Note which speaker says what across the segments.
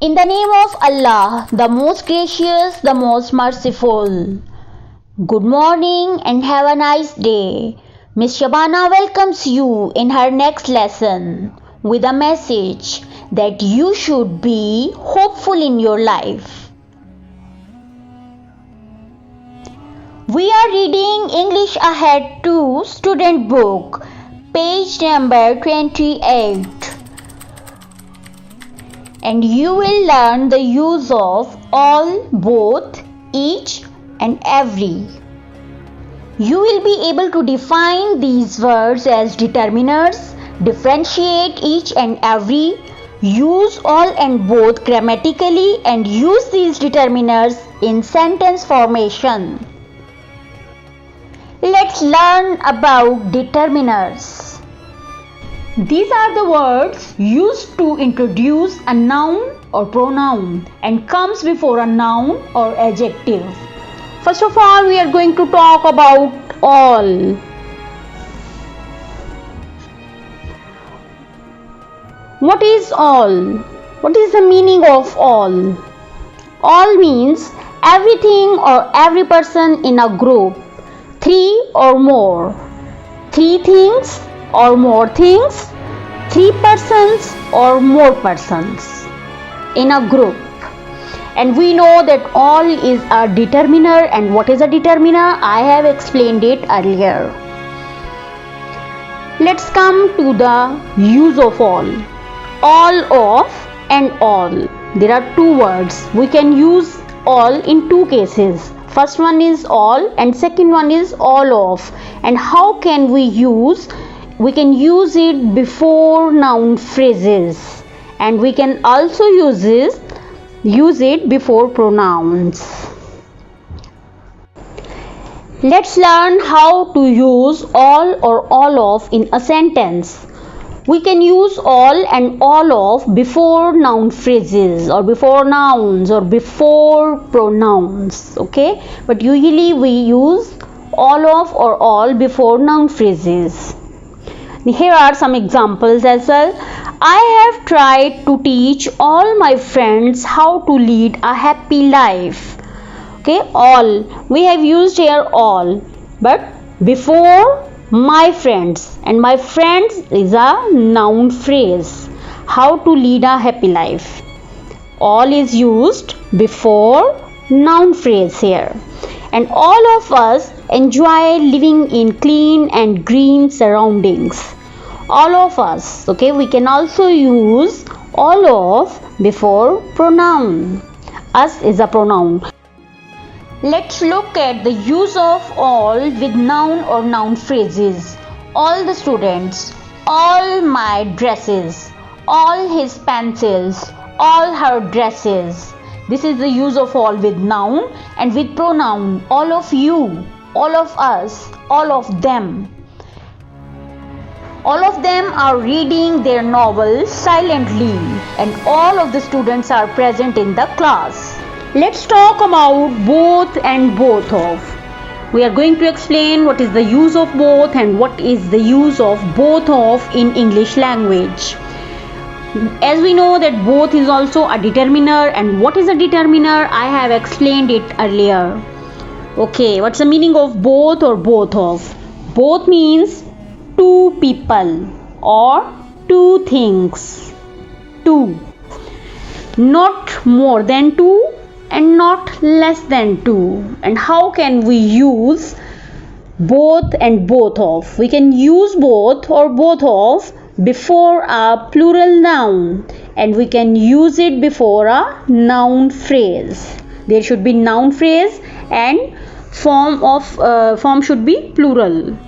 Speaker 1: In the name of Allah, the most gracious, the most merciful. Good morning and have a nice day. Miss Shabana welcomes you in her next lesson with a message that you should be hopeful in your life. We are reading English Ahead 2 student book, page number 28. And you will learn the use of all, both, each and every. You will be able to define these words as determiners, differentiate each and every, use all and both grammatically, and use these determiners in sentence formation. Let's learn about determiners. These are the words used to introduce a noun or pronoun and comes before a noun or adjective. First of all, we are going to talk about all. What is all? What is the meaning of all? All means everything or every person in a group. Three or more. Three things or more things, three persons or more persons in a group. And we know that all is a determiner. And what is a determiner? I have explained it earlier. Let's come to the use of all. All of and all. There are two words. We can use all in two cases. First one is all and second one is all of. And how can we use? We can use it before noun phrases, and we can also use it before pronouns. Let's learn how to use all or all of in a sentence. We can use all and all of before noun phrases or before nouns or before pronouns, okay? But usually we use all of or all before noun phrases. Here are some examples as well. I have tried to teach all my friends how to lead a happy life. Okay, all. We have used here all, but before my friends, and my friends is a noun phrase. How to lead a happy life. All is used before noun phrase here. And all of us enjoy living in clean and green surroundings. All of us, okay, we can also use all of before pronoun. Us is a pronoun. Let's look at the use of all with noun or noun phrases. All the students, all my dresses, all his pencils, all her dresses. This is the use of all with noun, and with pronoun, all of you, all of us, all of them. All of them are reading their novels silently, and all of the students are present in the class. Let's talk about both and both of. We are going to explain what is the use of both and what is the use of both of in English language. As we know that both is also a determiner, and what is a determiner? I have explained it earlier. Okay, what's the meaning of both or both of? Both means two people or two things. Two. Not more than two and not less than two. And how can we use both and both of? We can use both or both of before a plural noun, and we can use it before a noun phrase. There should be noun phrase and form should be plural.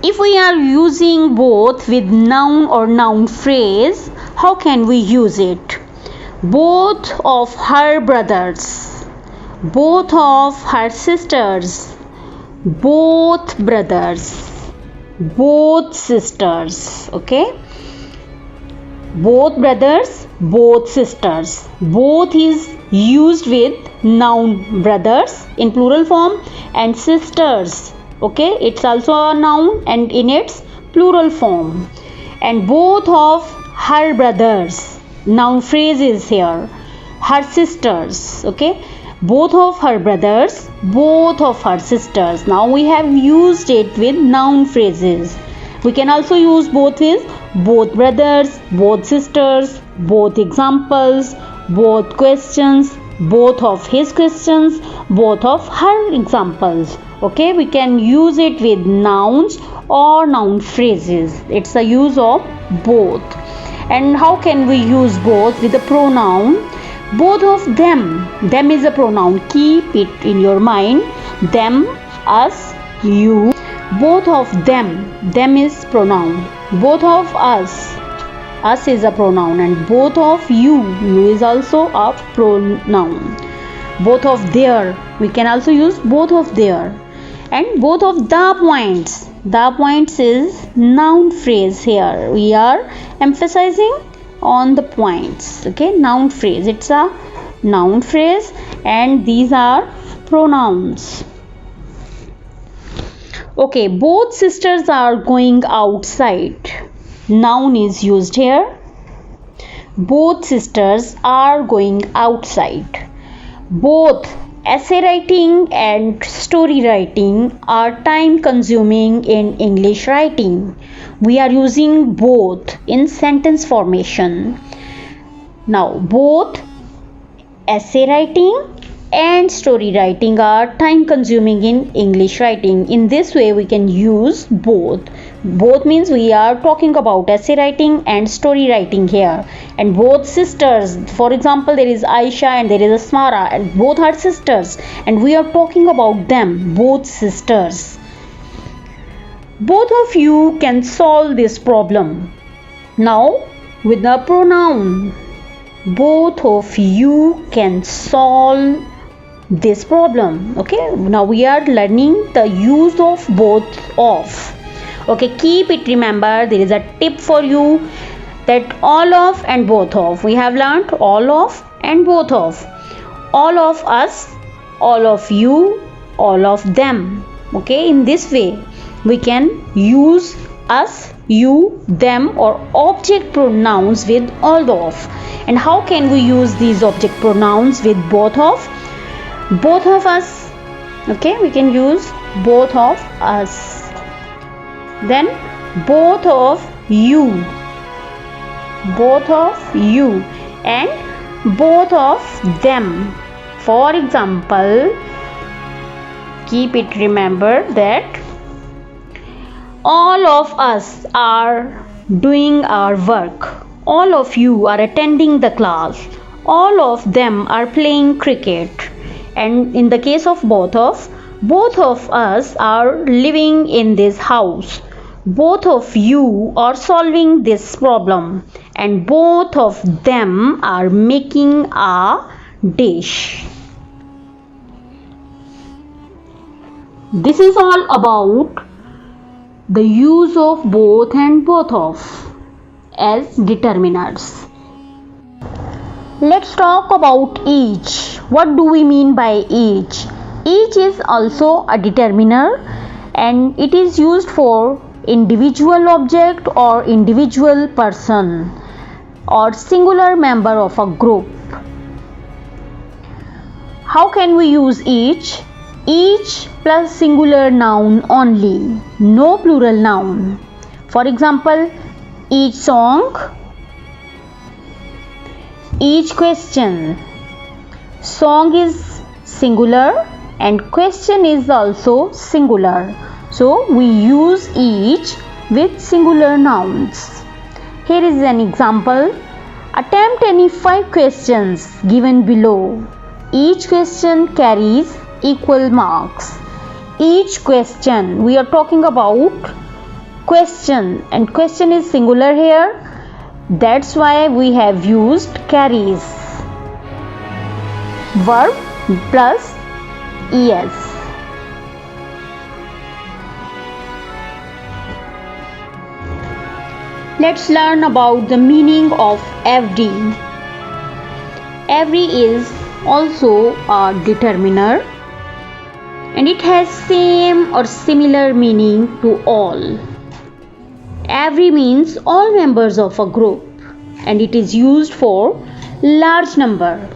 Speaker 1: If we are using both with noun or noun phrase, how can we use it? Both of her brothers, both of her sisters, both brothers, both sisters, okay? Both brothers, both sisters. Both is used with noun brothers in plural form, and sisters, okay, it's also a noun and in its plural form. And both of her brothers, noun phrase is here. Her sisters, okay? Both of her brothers, both of her sisters. Now we have used it with noun phrases. We can also use both with both brothers, both sisters, both examples, both questions, both of his questions, both of her examples. Okay, we can use it with nouns or noun phrases. It's a use of both. And how can we use both? With a pronoun. Both of them. Them is a pronoun. Keep it in your mind. Them, us, you. Both of them. Them is pronoun. Both of us. Us is a pronoun. And both of you. You is also a pronoun. Both of their. We can also use both of their. And both of the points. The points is noun phrase here. We are emphasizing on the points. Okay, noun phrase. It's a noun phrase and these are pronouns. Okay, both sisters are going outside. Noun is used here. Both sisters are going outside. Both essay writing and story writing are time consuming in English writing. We are using both in sentence formation. Now, both essay writing and story writing are time consuming in English writing. In this way, we can use both. Both means we are talking about essay writing and story writing here. And both sisters, for example, there is Aisha and there is Asmara, and both are sisters. And we are talking about them, both sisters. Both of you can solve this problem. Now, with the pronoun, both of you can solve this problem. Okay, now we are learning the use of both of. Okay, keep it, remember, there is a tip for you that all of and both of. We have learned all of and both of. All of us, all of you, all of them. Okay, in this way we can use us, you, them or object pronouns with all of. And how can we use these object pronouns with both of? Both of us. Okay, we can use both of us. Then both of you, both of you and both of them. For example, keep it, remember that all of us are doing our work. All of you are attending the class. All of them are playing cricket. And in the case of both of us are living in this house. Both of you are solving this problem. And both of them are making a dish. This is all about the use of both and both of as determiners. Let's talk about each. What do we mean by each? Each is also a determiner and it is used for individual object or individual person or singular member of a group. How can we use each? Each plus singular noun only, no plural noun. For example, each song, each question. Song is singular and question is also singular. So we use each with singular nouns. Here is an example. Attempt any 5 questions given below. Each question carries equal marks. Each question, we are talking about question and question is singular here. That's why we have used carries. Verb plus es. Let's learn about the meaning of every. Every is also a determiner and it has same or similar meaning to all. Every means all members of a group. and it is used for large number.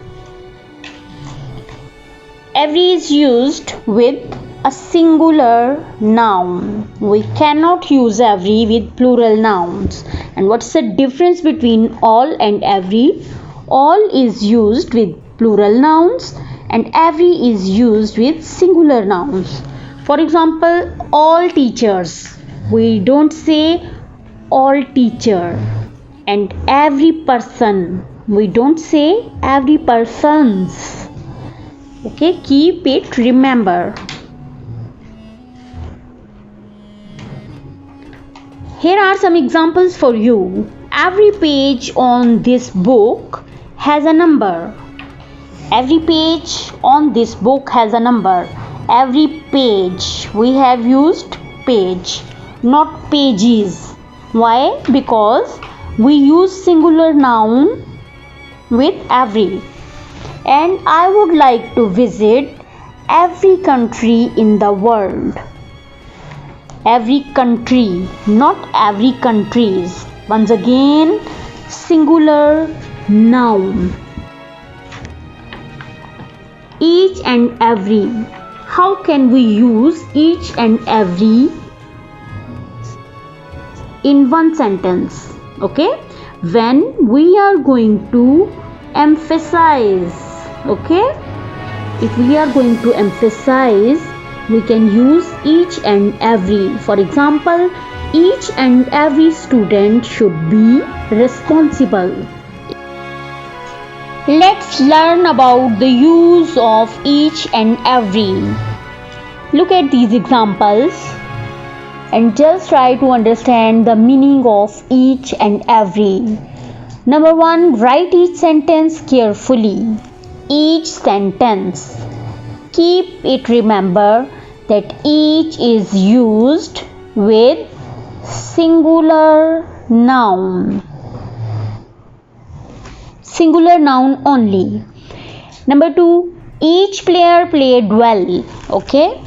Speaker 1: Every is used with a singular noun. We cannot use every with plural nouns. And what's the difference between all and every? All is used with plural nouns and every is used with singular nouns. For example, all teachers. We don't say all teacher. And every person. We don't say every persons. Okay, keep it, remember. Here are some examples for you. Every page on this book has a number. Every page on this book has a number. Every page. We have used page, not pages. Why? Because we use singular noun with every. And I would like to visit every country in the world. Every country, not every countries. Once again, singular noun. Each and every. How can we use each and every in one sentence? Okay, when we are going to emphasize. Okay, if we are going to emphasize, we can use each and every. For example, each and every student should be responsible. Let's learn about the use of each and every. Look at these examples and just try to understand the meaning of each and every. Number 1, write each sentence carefully. Each sentence. Keep it, remember that each is used with singular noun. Singular noun only. Number 2, each player played well. Okay,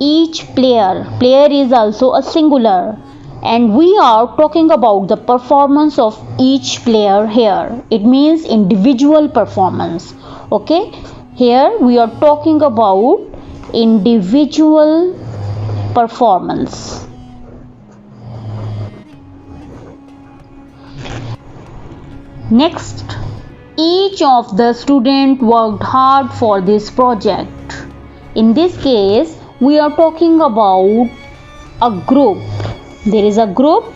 Speaker 1: each player. Player is also a singular. And we are talking about the performance of each player here. It means individual performance. Okay, here we are talking about individual performance. Next, each of the students worked hard for this project. In this case, we are talking about a group. There is a group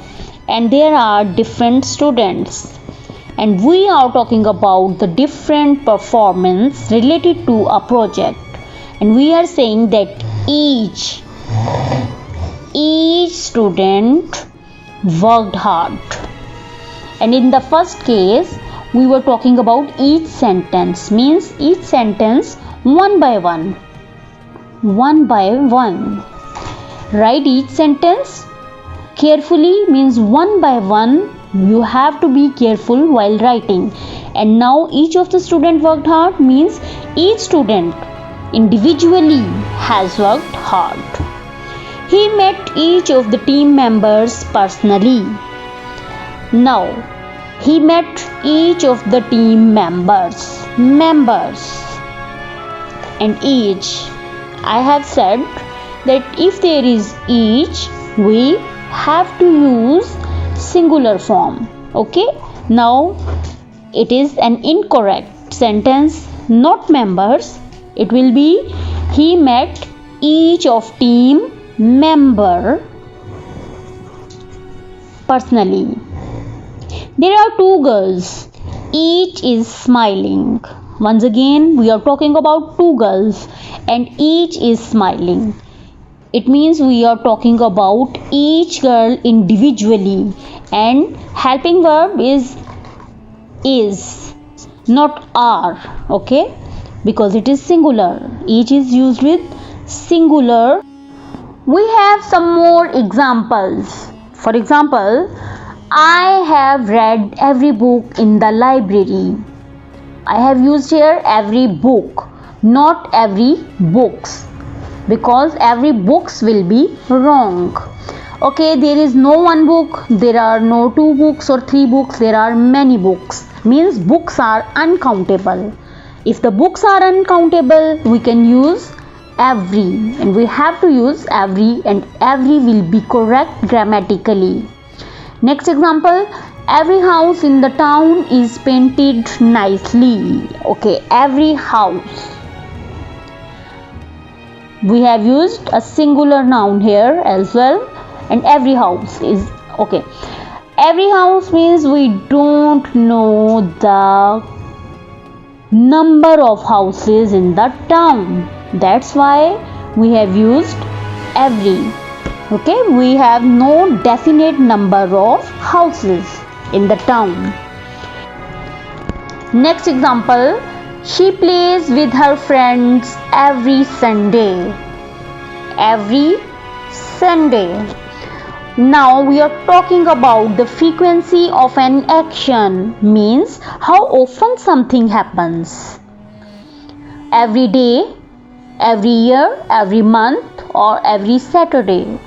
Speaker 1: and there are different students. And we are talking about the different performance related to a project. And we are saying that each student worked hard. And in the first case, we were talking about each sentence. Means each sentence one by one. One by one. Write each sentence carefully means one by one. You have to be careful while writing. And now each of the student worked hard means each student individually has worked hard. He met each of the team members personally. Now he met each of the team members. And each. I have said that if there is each, we have to use singular form. Okay, now it is an incorrect sentence, not members. It will be he met each of team member personally. There are two girls. Each is smiling. Once again, we are talking about two girls and each is smiling. It means we are talking about each girl individually, and helping verb is not are. Okay, because it is singular. Each is used with singular. We have some more examples. For example, I have read every book in the library. I have used here every book, not every books, because every books will be wrong. Okay, there is no one book, there are no two books or three books, there are many books. Means books are uncountable. If the books are uncountable, we can use every, and we have to use every, and every will be correct grammatically. Next example, every house in the town is painted nicely. Okay, every house. We have used a singular noun here as well, and every house is okay. Every house means we don't know the number of houses in the town. That's why we have used every. Okay, we have no definite number of houses in the town. Next example, she plays with her friends every Sunday. Every Sunday. Now we are talking about the frequency of an action, means how often something happens. Every day, every year, every month, or every Saturday.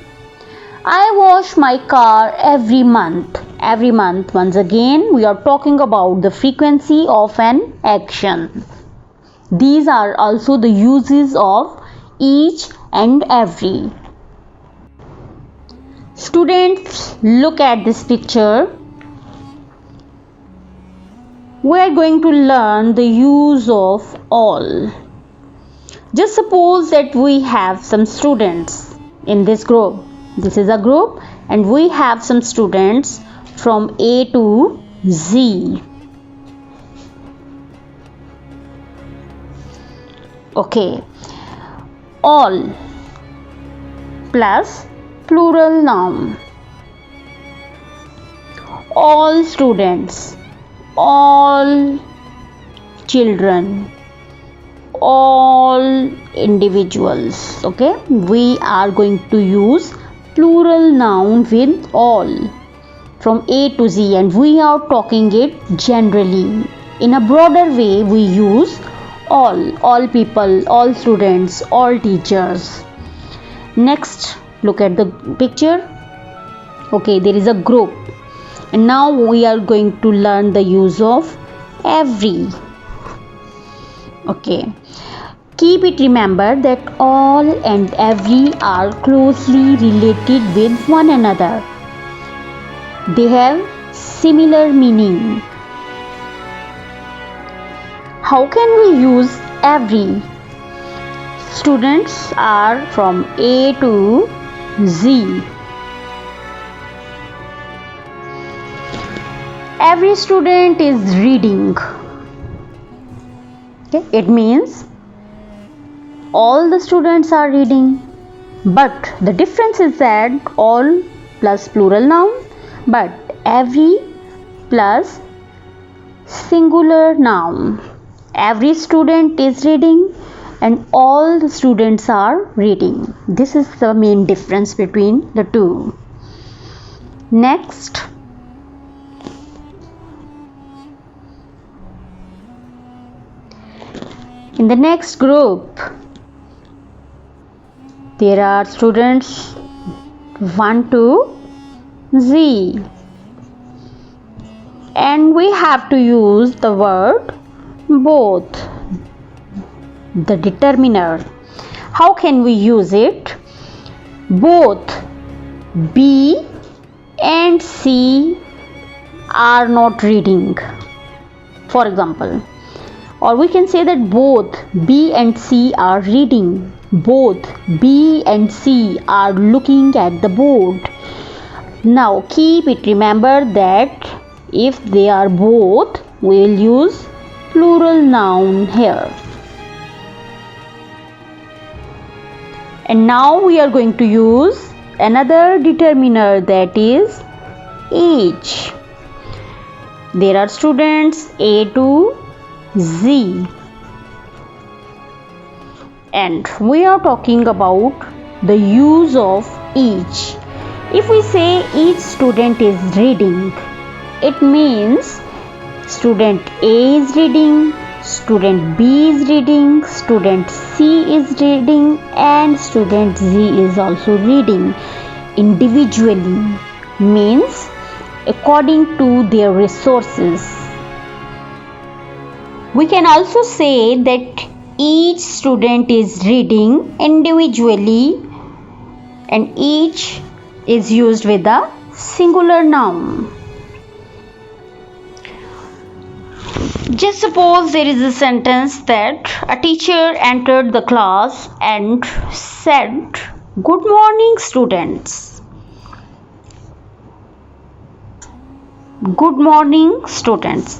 Speaker 1: I wash my car every month. Every month. Once again, we are talking about the frequency of an action. These are also the uses of each and every. Students, look at this picture. We are going to learn the use of all. Just suppose that we have some students in this group. This is a group, and we have some students from A to Z. Okay, all plus plural noun. All students, all children, all individuals. Okay, we are going to use plural noun with all from A to Z, and we are talking it generally. In a broader way, we use all people, all students, all teachers. Next, look at the picture. Okay, there is a group, and now we are going to learn the use of every. Okay, keep it remember that all and every are closely related with one another. They have similar meaning. How can we use every? Students are from A to Z. Every student is reading. Okay, it means all the students are reading, but the difference is that all plus plural noun, but every plus singular noun. Every student is reading and all the students are reading. This is the main difference between the two. Next, in the next group, there are students 1 to Z, and we have to use the word both, the determiner. How can we use it? Both B and C are not reading, for example, or we can say that both B and C are reading. Both B and C are looking at the board. Now keep it remember that if they are both, we will use plural noun here. And now we are going to use another determiner, that is age. There are students A to Z, and we are talking about the use of each. If we say each student is reading, it means student A is reading, student B is reading, student C is reading, and student Z is also reading. individually means according to their resources. We can also say that each student is reading individually, and each is used with a singular noun. Just suppose there is a sentence that a teacher entered the class and said, "Good morning, students." Good morning, students.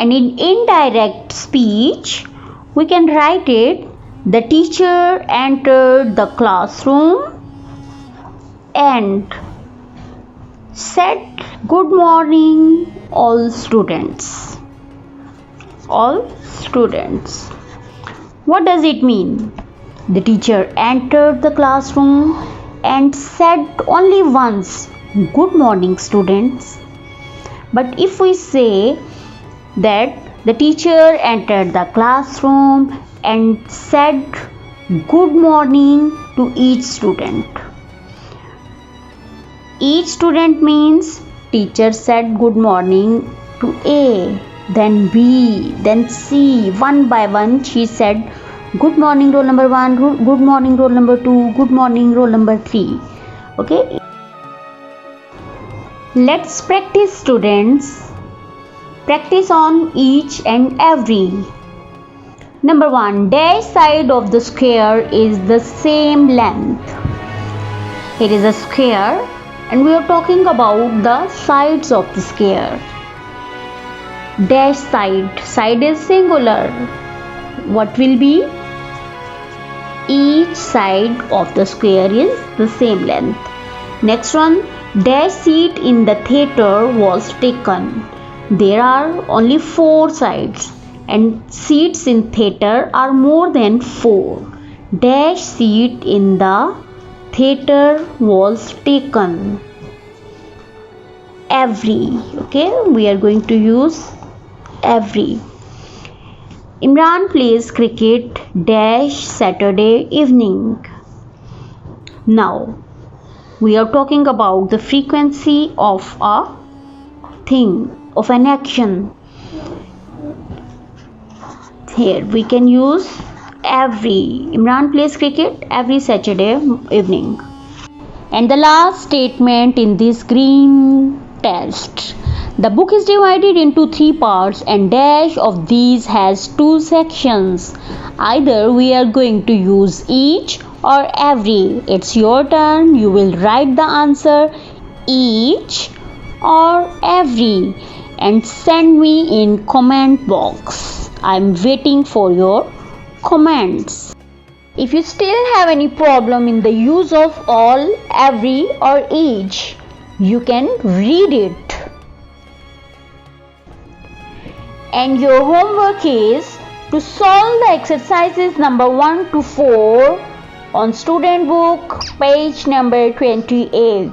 Speaker 1: And in indirect speech, we can write it, the teacher entered the classroom and said, "Good morning, all students." All students. What does it mean? The teacher entered the classroom and said only once, "Good morning, students." But if we say that the teacher entered the classroom and said good morning to each student. Each student means teacher said good morning to A, then B, then C. One by one she said, "Good morning, roll number 1, good morning, roll number 2, good morning, roll number 3. Okay. Let's practice, students. Practice on each and every. Number 1. Dash side of the square is the same length. Here is a square and we are talking about the sides of the square. Dash side. Side is singular. What will be? Each side of the square is the same length. Next one. Dash seat in the theatre was taken. There are only 4 sides and seats in theatre are more than 4. Dash seat in the theatre was taken. Every. Okay, we are going to use every. Imran plays cricket dash Saturday evening. Now we are talking about the frequency of a thing, of an action. Here we can use every. Imran plays cricket every Saturday evening. And the last statement in this green test. The book is divided into 3 parts and dash of these has 2 sections. Either we are going to use each or every. It's your turn. You will write the answer each or every and send me in comment box. I'm waiting for your comments. If you still have any problem in the use of all, every or each, you can read it. And your homework is to solve the exercises number 1 to 4 on student book page number 28.